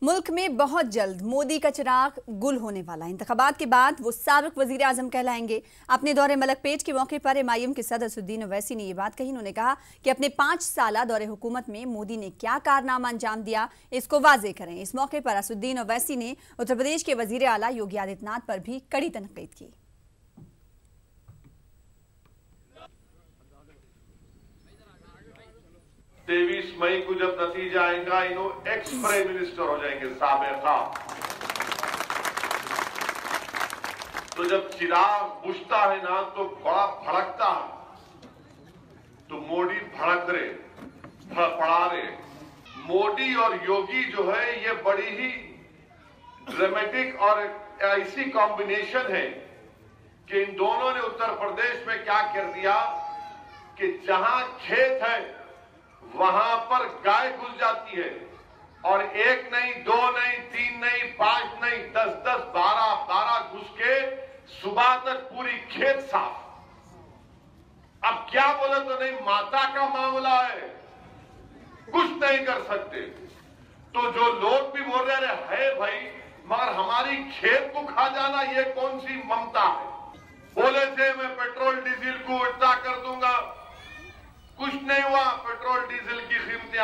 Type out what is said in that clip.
मुल्क में बहुत जल्द मोदी का चिराग गुल होने वाला। इंतखाबात के बाद वो साबिक वजीर आजम कहलाएंगे। अपने दौरे मलकपेट के मौके पर MIM के सदर असदुद्दीन ओवैसी ने ये बात कही। उन्होंने कहा कि अपने 5 साला दौरे हुकूमत में मोदी ने क्या कारनामा अंजाम दिया, इसको वाजे करें। इस मौके पर असदुद्दीन ओवैसी ने उत्तर प्रदेश के वजीर आला योगी आदित्यनाथ पर भी कड़ी तनकीद की। 23 मई को जब नतीजा आएगा, इन्हों एक्स प्राइम मिनिस्टर हो जाएंगे साबिका। तो जब चिराग बुझता है ना तो बड़ा भड़कता है, तो मोदी भड़क रहे, फड़फड़ा रहे। मोदी और योगी जो है ये बड़ी ही ड्रामेटिक और ऐसी कॉम्बिनेशन है कि इन दोनों ने उत्तर प्रदेश में क्या कर दिया कि जहां खेत है वहां पर गाय घुस जाती है, और 1 नहीं, 2 नहीं, 3 नहीं, 5 नहीं, 10-10, 12-12 घुस के सुबह तक पूरी खेत साफ। अब क्या बोले तो नहीं, माता का मामला है, कुछ नहीं कर सकते। तो जो लोग भी बोल रहे हैं भाई, मगर हमारी खेत को खा जाना ये कौन सी ममता है। बोले थे मैं पेट्रोल डीजल को इतना कर दूंगा, कुछ नहीं हुआ। पेट्रोल डीजल की कीमतें